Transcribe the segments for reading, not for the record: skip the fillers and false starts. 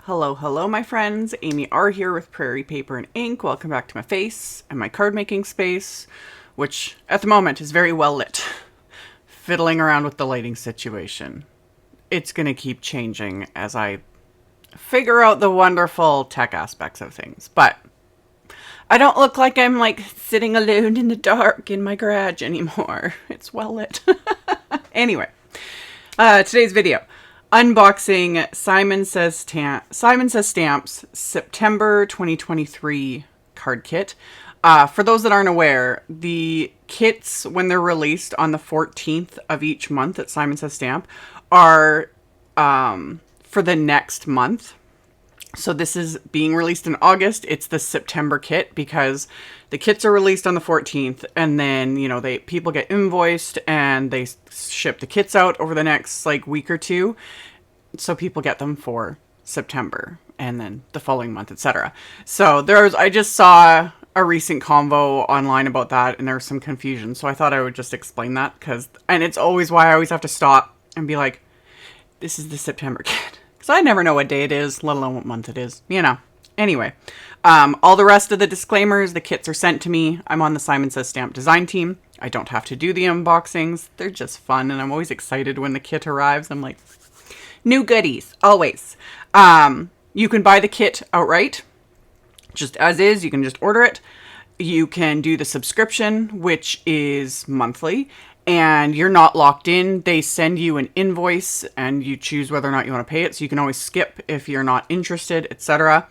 Hello, hello, my friends. AmyR here with Prairie Paper and Ink. Welcome back to my face and my card making space, which at the moment is very well lit. Fiddling around with the lighting situation. It's going to keep changing as I figure out the wonderful tech aspects of things. But I don't look like I'm like sitting alone in the dark in my garage anymore. It's well lit. Anyway, today's video. Unboxing Simon Says Stamps September 2023 card kit. For those that aren't aware, the kits, when they're released on the 14th of each month at Simon Says Stamp, are for the next month. So this is being released in August. It's the September kit because the kits are released on the 14th, and then, you know, people get invoiced and they ship the kits out over the next like week or two. So people get them for September and then the following month, etc. So I just saw a recent convo online about that, and there was some confusion. So I thought I would just explain that and it's always why I always have to stop and be like, this is the September kit. Because I never know what day it is, let alone what month it is, you know. Anyway, all the rest of the disclaimers, the kits are sent to me. I'm on the Simon Says Stamp design team. I don't have to do the unboxings. They're just fun, and I'm always excited when the kit arrives. I'm like, new goodies, always. You can buy the kit outright, just as is. You can just order it. You can do the subscription, which is monthly. And you're not locked in. They send you an invoice and you choose whether or not you want to pay it. So you can always skip if you're not interested, etc.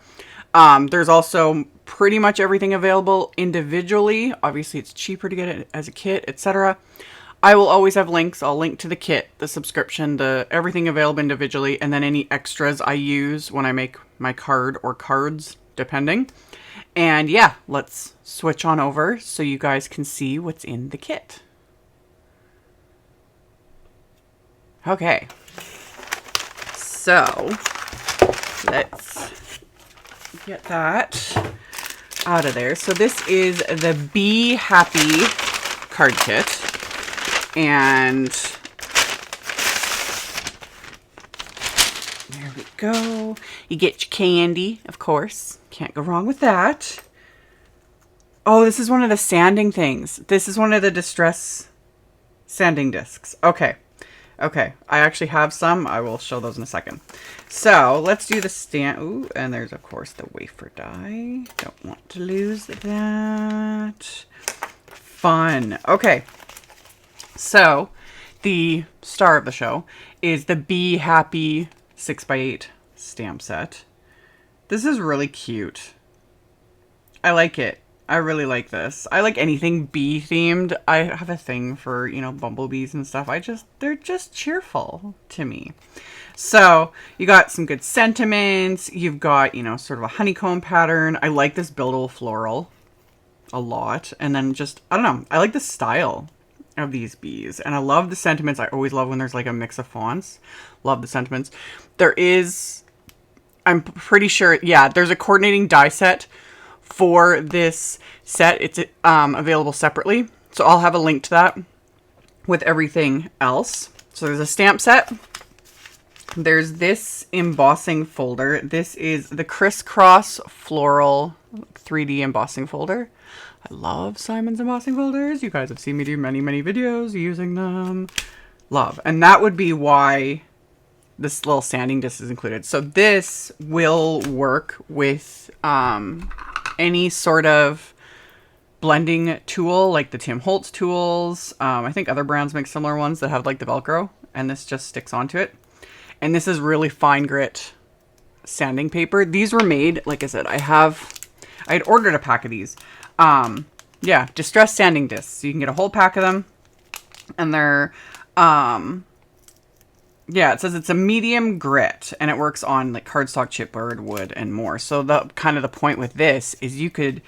There's also pretty much everything available individually. Obviously, it's cheaper to get it as a kit, etc. I will always have links. I'll link to the kit, the subscription, everything available individually, and then any extras I use when I make my card or cards, depending. And yeah, let's switch on over so you guys can see what's in the kit. Okay, so let's get that out of there. So this is the Be Happy card kit, and there we go. You get your candy, of course. Can't go wrong with that. Oh, this is one of the sanding things. This is one of the distress sanding discs. Okay, I actually have some. I will show those in a second. So let's do the stand. Ooh, and there's of course the wafer die. Don't want to lose that. Fun. Okay, so the star of the show is the Be Happy 6x8 stamp set. This is really cute. I like it. I really like this. I like anything bee themed. I have a thing for, you know, bumblebees and stuff. They're just cheerful to me. So you got some good sentiments. You've got, you know, sort of a honeycomb pattern. I like this buildable floral a lot. And then just, I don't know, I like the style of these bees. And I love the sentiments. I always love when there's like a mix of fonts. Love the sentiments. I'm pretty sure, yeah, there's a coordinating die set for this set. It's available separately, so I'll have a link to that with everything else. So there's a stamp set. There's this embossing folder. This is the Crisscross Floral 3D embossing folder. I love Simon's embossing folders. You guys have seen me do many videos using them. Love. And that would be why this little sanding disc is included. So this will work with any sort of blending tool, like the Holtz tools. I think other brands make similar ones that have like the Velcro, and this just sticks onto it. And this is really fine grit sanding paper. These were made, like I said, I had ordered a pack of these. Yeah, distress sanding discs. So you can get a whole pack of them, and they're yeah, it says it's a medium grit, and it works on like cardstock, chipboard, wood, and more. So the point with this is you could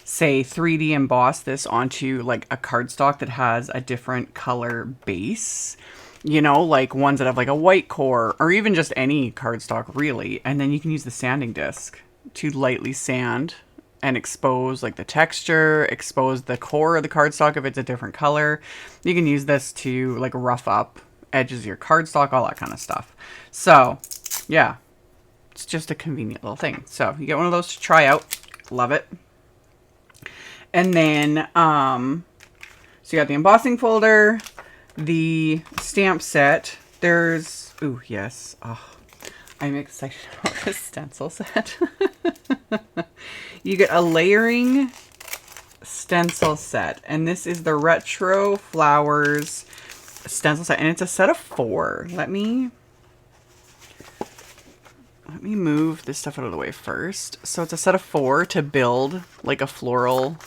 say 3D emboss this onto like a cardstock that has a different color base, you know, like ones that have like a white core, or even just any cardstock really. And then you can use the sanding disc to lightly sand and expose like the texture, expose the core of the cardstock if it's a different color. You can use this to like rough up edges of your cardstock, all that kind of stuff. So yeah, It's just a convenient little thing. So you get one of those to try out. Love it. And then, so you got the embossing folder, the stamp set. There's, ooh, yes. Oh, I'm excited about this stencil set. You get a layering stencil set. And this is the Retro Flowers stencil set. And it's a set of 4. Let me move this stuff out of the way first. So it's a set of 4 to build like a floral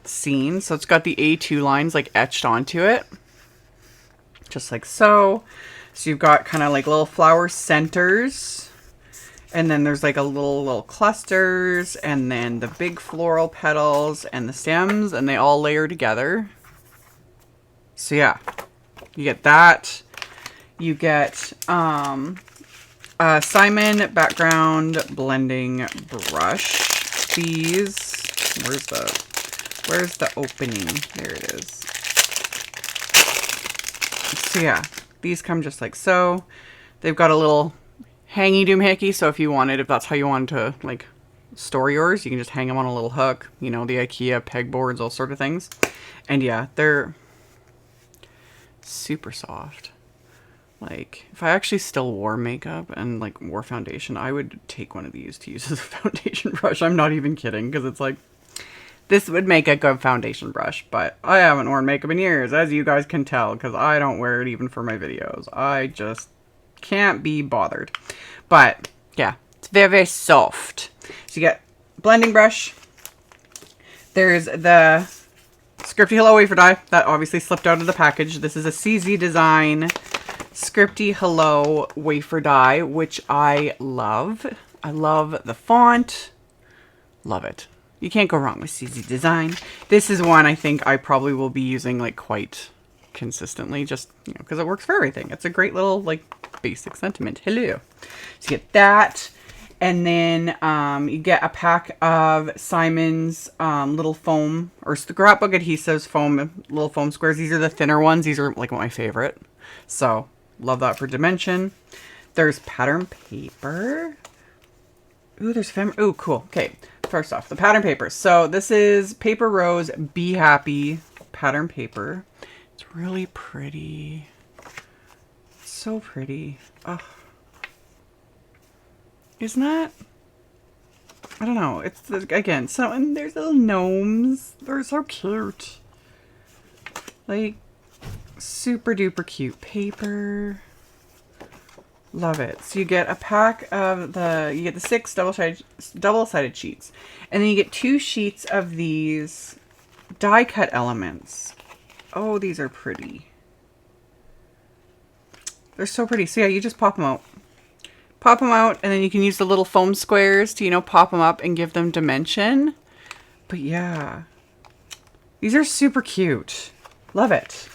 scene. So it's got the A2 lines like etched onto it. Just like so. So you've got kind of like little flower centers. And then there's like a little clusters. And then the big floral petals and the stems. And they all layer together. So yeah. You get that. You get Simon background blending brush. These, where's the opening? There it is. So yeah, these come just like so. They've got a little hangy doohickey, so if that's how you wanted to like store yours, you can just hang them on a little hook. You know, the IKEA pegboards, all sort of things. And yeah, they're super soft. Like, if I actually still wore makeup and, like, wore foundation, I would take one of these to use as a foundation brush. I'm not even kidding, because it's like, this would make a good foundation brush. But I haven't worn makeup in years, as you guys can tell, because I don't wear it even for my videos. I just can't be bothered. But, yeah, it's very, very soft. So you get blending brush. There's the Scripty Hello Wafer die. That obviously slipped out of the package. This is a CZ Design Scripty Hello Wafer die, which I love. I love the font. Love it. You can't go wrong with CZ Design. This is one I think I probably will be using like quite consistently, just, you know, because it works for everything. It's a great little like basic sentiment. Hello. So you get that. And then you get a pack of Simon's little foam or scrapbook adhesives, little foam squares. These are the thinner ones. These are like my favorite. So love that for dimension. There's pattern paper. Ooh, there's ooh, cool. Okay, first off, the pattern paper. So this is Paper Rose Be Happy pattern paper. It's really pretty. It's so pretty. Oh. Isn't that? I don't know. It's, again, so, and there's little gnomes. They're so cute. Like, super duper cute paper. Love it. So you get a pack of you get the 6 double-sided sheets. And then you get 2 sheets of these die cut elements. Oh, these are pretty. They're so pretty. So yeah, you just pop them out. Pop them out, and then you can use the little foam squares to, you know, pop them up and give them dimension. But yeah, these are super cute. Love it.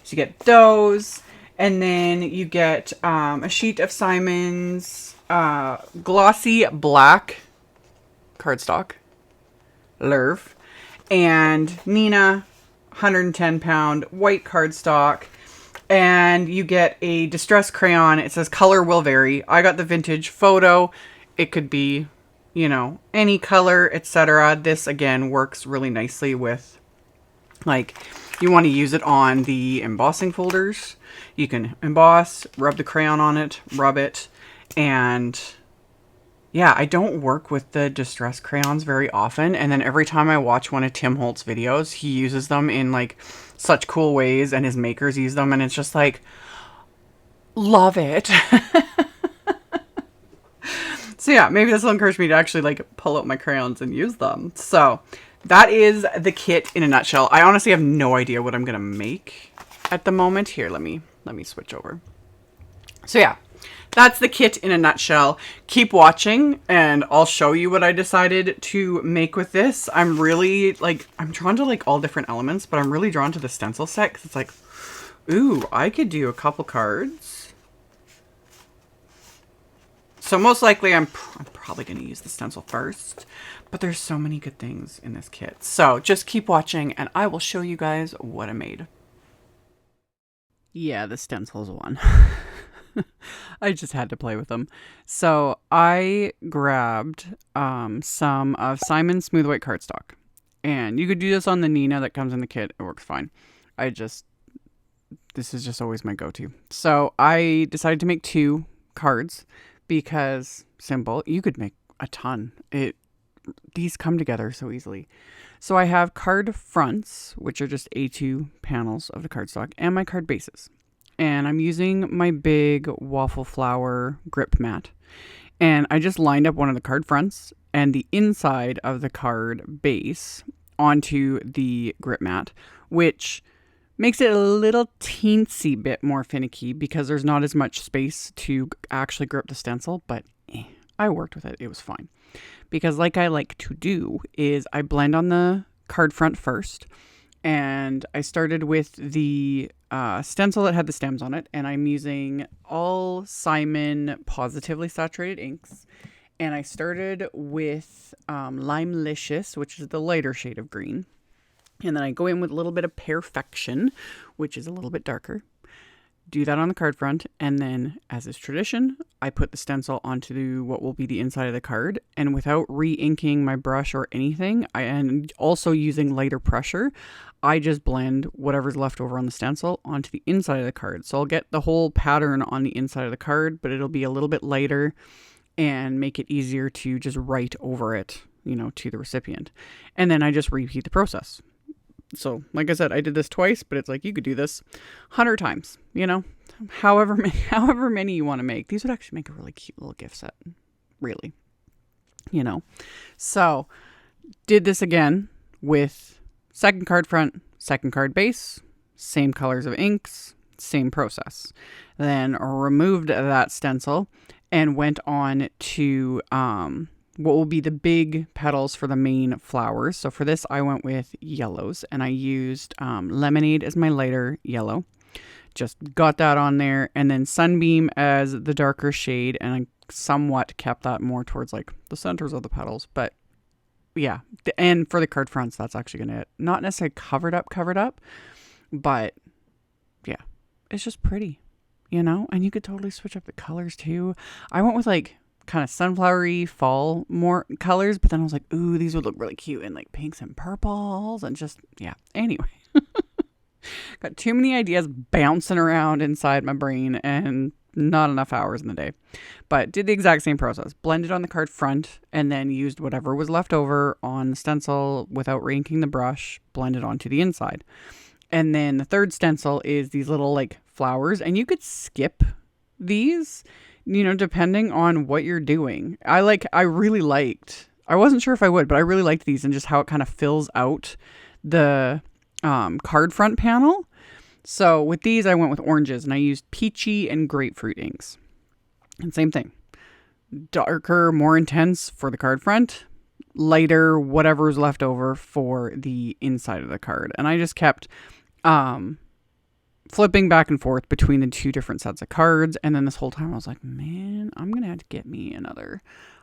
So you get those, and then you get a sheet of Simon's glossy black cardstock, Lerv, and Nina 110-pound white cardstock. And you get a distress crayon. It says color will vary. I got the vintage photo. It could be, you know, any color, etc. This, again, works really nicely with, like, you want to use it on the embossing folders. You can emboss, rub the crayon on it, rub it. And, yeah, I don't work with the distress crayons very often. And then every time I watch one of Tim Holtz videos, he uses them in, like, such cool ways, and his makers use them, and it's just like, love it. So yeah, maybe this will encourage me to actually like pull out my crayons and use them. So that is the kit in a nutshell. I honestly have no idea what I'm gonna make at the moment. Here, let me switch over. So yeah, that's the kit in a nutshell. Keep watching and I'll show you what I decided to make with this. I'm really like, I'm drawn to like all different elements, but I'm really drawn to the stencil set because it's like, ooh, I could do a couple cards. So most likely I'm probably going to use the stencil first, but there's so many good things in this kit. So just keep watching and I will show you guys what I made. Yeah, the stencils one. I just had to play with them. So I grabbed some of Simon's Smooth White Cardstock. And you could do this on the Nina that comes in the kit. It works fine. This is just always my go-to. So I decided to make 2 cards because simple. You could make a ton. These come together so easily. So I have card fronts, which are just A2 panels of the cardstock, and my card bases. And I'm using my big Waffle Flower grip mat. And I just lined up one of the card fronts and the inside of the card base onto the grip mat, which makes it a little teensy bit more finicky because there's not as much space to actually grip the stencil, but I worked with it. It was fine. Because like I like to do is I blend on the card front first, and I started with the stencil that had the stems on it, and I'm using all Simon Positively Saturated inks, and I started with Limelicious, which is the lighter shade of green, and then I go in with a little bit of Perfection, which is a little bit darker. Do that on the card front, and then, as is tradition, I put the stencil onto what will be the inside of the card, and without re-inking my brush or anything, and also using lighter pressure, I just blend whatever's left over on the stencil onto the inside of the card. So I'll get the whole pattern on the inside of the card, but it'll be a little bit lighter and make it easier to just write over it, to the recipient. And then I just repeat the process. So, like I said, I did this twice, but it's like you could do this 100 times, however many you want to make. These would actually make a really cute little gift set, really, So, did this again with second card front, second card base, same colors of inks, same process. Then removed that stencil and went on to what will be the big petals for the main flowers. So for this, I went with yellows, and I used Lemonade as my lighter yellow. Just got that on there, and then Sunbeam as the darker shade, and I somewhat kept that more towards like the centers of the petals. But yeah, and for the card fronts, that's actually going to not necessarily covered up, but yeah, it's just pretty, and you could totally switch up the colors too. I went with like kind of sunflowery fall more colors, but then I was like, ooh, these would look really cute in like pinks and purples, and just, yeah. Anyway, got too many ideas bouncing around inside my brain and not enough hours in the day, but did the exact same process. Blended on the card front and then used whatever was left over on the stencil without re-inking the brush, blended onto the inside. And then the third stencil is these little like flowers, and you could skip these, depending on what you're doing. I wasn't sure if I would, but I really liked these and just how it kind of fills out the card front panel. So with these, I went with oranges, and I used peachy and grapefruit inks. And same thing. Darker, more intense for the card front, lighter, whatever's left over for the inside of the card. And I just kept flipping back and forth between the 2 different sets of cards. And then this whole time I was like, man, I'm going to have to get me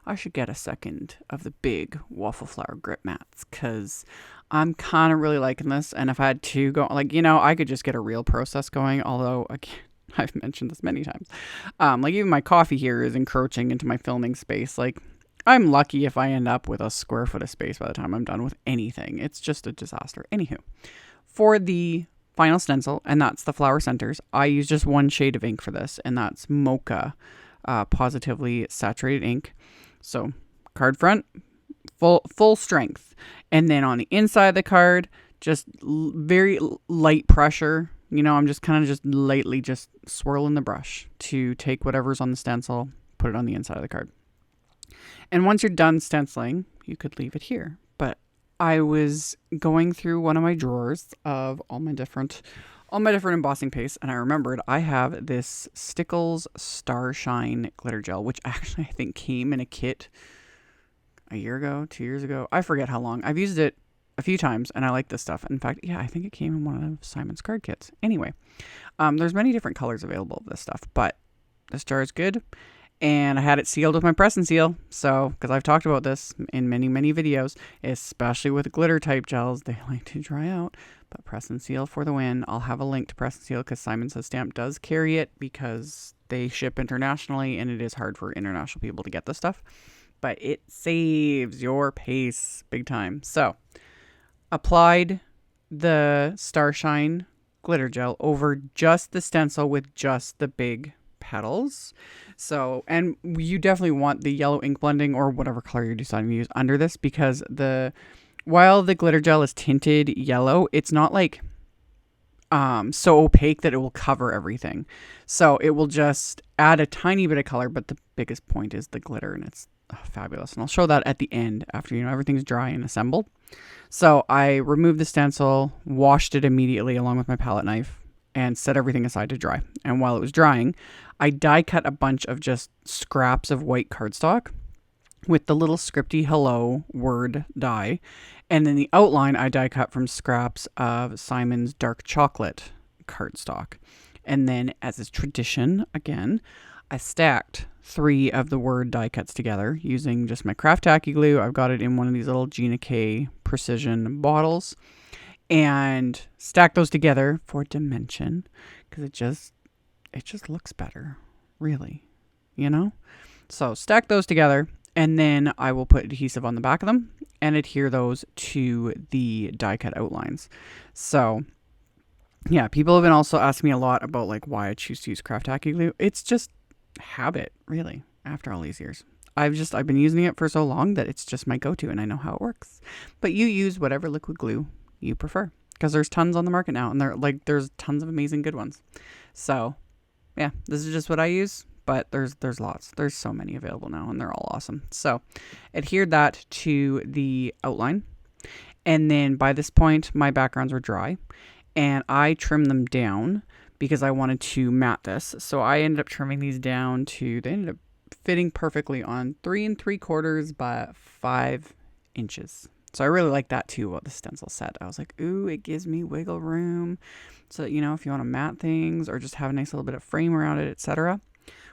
I should get a second of the big Waffle Flower grip mats, because I'm kind of really liking this. And if I had to go, I could just get a real process going. Although, again, I've mentioned this many times. Even my coffee here is encroaching into my filming space. I'm lucky if I end up with a square foot of space by the time I'm done with anything. It's just a disaster. Anywho, for the final stencil, and that's the flower centers, I use just one shade of ink for this, and that's Mocha Positively Saturated ink. So card front, full strength, and then on the inside of the card, just very light pressure. I'm just kind of just lightly just swirling the brush to take whatever's on the stencil, put it on the inside of the card. And once you're done stenciling, you could leave it here. But I was going through one of my drawers of all my different embossing pastes, and I remembered I have this Stencils Starshine glitter gel, which actually I think came in a kit a year ago, 2 years ago. I forget how long. I've used it a few times, and I like this stuff. In fact, yeah, I think it came in one of Simon's card kits. Anyway, there's many different colors available of this stuff, but this jar is good. and I had it sealed with my press and seal. So, because I've talked about this in many, many videos, especially with glitter type gels, they like to dry out. But press and seal for the win. I'll have a link to press and seal because Simon Says Stamp does carry it because they ship internationally and it is hard for international people to get this stuff. But it saves your pace big time. So, applied the Starshine glitter gel over just the stencil with just the big petals. So, and you definitely want the yellow ink blending or whatever color you're deciding to use under this, because while the glitter gel is tinted yellow, it's not like so opaque that it will cover everything. So it will just add a tiny bit of color, but the biggest point is the glitter, and it's fabulous. And I'll show that at the end after, everything's dry and assembled. So I removed the stencil, washed it immediately along with my palette knife, and set everything aside to dry. And while it was drying, I die cut a bunch of just scraps of white cardstock with the little Scripty hello word die. And then the outline I die cut from scraps of Simon's dark chocolate cardstock. And then, as is tradition, again, I stacked 3 of the word die cuts together using just my craft tacky glue. I've got it in one of these little Gina K precision bottles, and stacked those together for dimension, because it just looks better, really, So stack those together, and then I will put adhesive on the back of them and adhere those to the die cut outlines. So yeah, people have been also asking me a lot about like why I choose to use craft tacky glue. It's just habit, really, after all these years. I've been using it for so long that it's just my go-to, and I know how it works. But you use whatever liquid glue you prefer, because there's tons on the market now, and there's tons of amazing good ones. So yeah, this is just what I use, but there's lots. There's so many available now, and they're all awesome. So adhered that to the outline, and then by this point my backgrounds were dry, and I trimmed them down because I wanted to matte this. So I ended up trimming these down to, they ended up fitting perfectly on 3 3/4 by 5 inches. So I really like that too about the stencil set. I was like, ooh, it gives me wiggle room. So, if you want to matte things or just have a nice little bit of frame around it, etc.,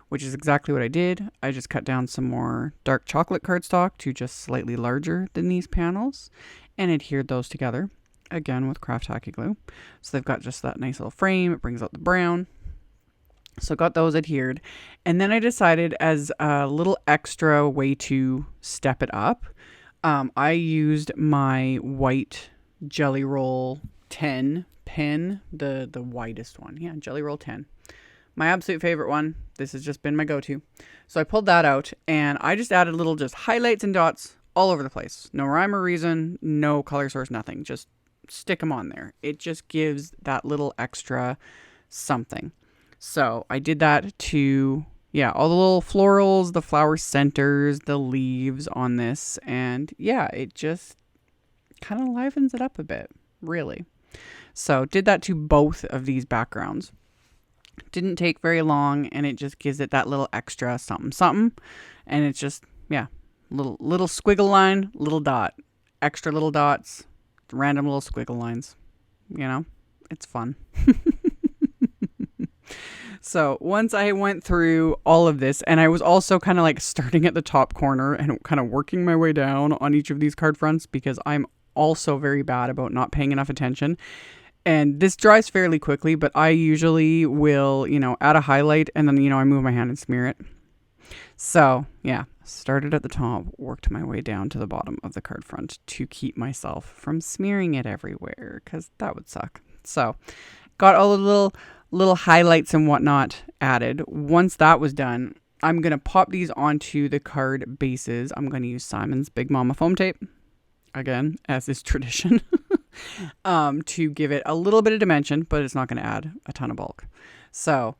which is exactly what I did. I just cut down some more dark chocolate cardstock to just slightly larger than these panels and adhered those together, again with craft tacky glue. So they've got just that nice little frame. It brings out the brown. So got those adhered. And then I decided, as a little extra way to step it up, I used my white Jelly Roll 10 pen, the widest one. Yeah, Jelly Roll 10. My absolute favorite one. This has just been my go-to. So I pulled that out, and I just added little just highlights and dots all over the place. No rhyme or reason, no color source, nothing. Just stick them on there. It just gives that little extra something. So I did that to, all the little florals, the flower centers, the leaves on this. And yeah, it just kind of livens it up a bit, really. So did that to both of these backgrounds. Didn't take very long, and it just gives it that little extra something something. And it's just, little squiggle line, little dot, extra little dots, random little squiggle lines. It's fun. So once I went through all of this, and I was also kind of like starting at the top corner and kind of working my way down on each of these card fronts, because I'm also very bad about not paying enough attention. And this dries fairly quickly, but I usually will, add a highlight, and then, I move my hand and smear it. So yeah, started at the top, worked my way down to the bottom of the card front to keep myself from smearing it everywhere, because that would suck. So got all the little highlights and whatnot added. Once that was done, I'm going to pop these onto the card bases. I'm going to use Simon's Big Mama foam tape, again, as is tradition, to give it a little bit of dimension, but it's not going to add a ton of bulk. So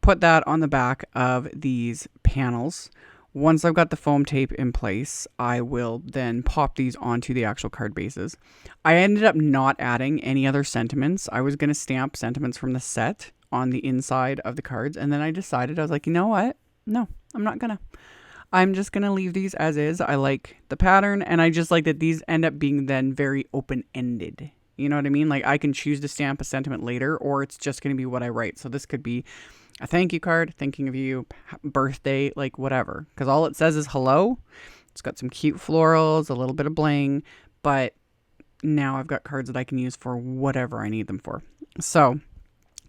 put that on the back of these panels. Once I've got the foam tape in place, I will then pop these onto the actual card bases. I ended up not adding any other sentiments. I was going to stamp sentiments from the set on the inside of the cards, and then I decided, I was like, you know what? No, I'm not going to. I'm just going to leave these as is. I like the pattern, and I just like that these end up being then very open-ended. You know what I mean? Like, I can choose to stamp a sentiment later, or it's just going to be what I write. So this could be a thank you card, thinking of you, birthday, like whatever. Because all it says is hello. It's got some cute florals, a little bit of bling, but now I've got cards that I can use for whatever I need them for. So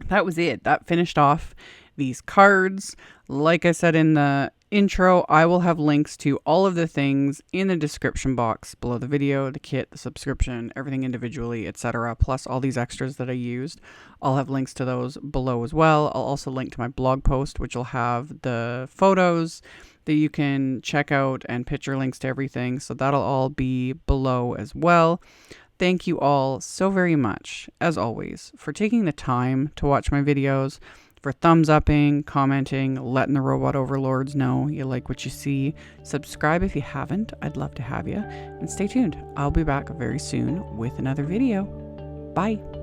that was it. That finished off these cards. Like I said in the intro, I will have links to all of the things in the description box below the video, the kit, the subscription, everything individually, etc. Plus all these extras that I used. I'll have links to those below as well. I'll also link to my blog post, which will have the photos that you can check out and picture links to everything. So that'll all be below as well. Thank you all so very much, as always, for taking the time to watch my videos, for thumbs upping, commenting, letting the robot overlords know you like what you see. Subscribe if you haven't. I'd love to have you. And stay tuned. I'll be back very soon with another video. Bye.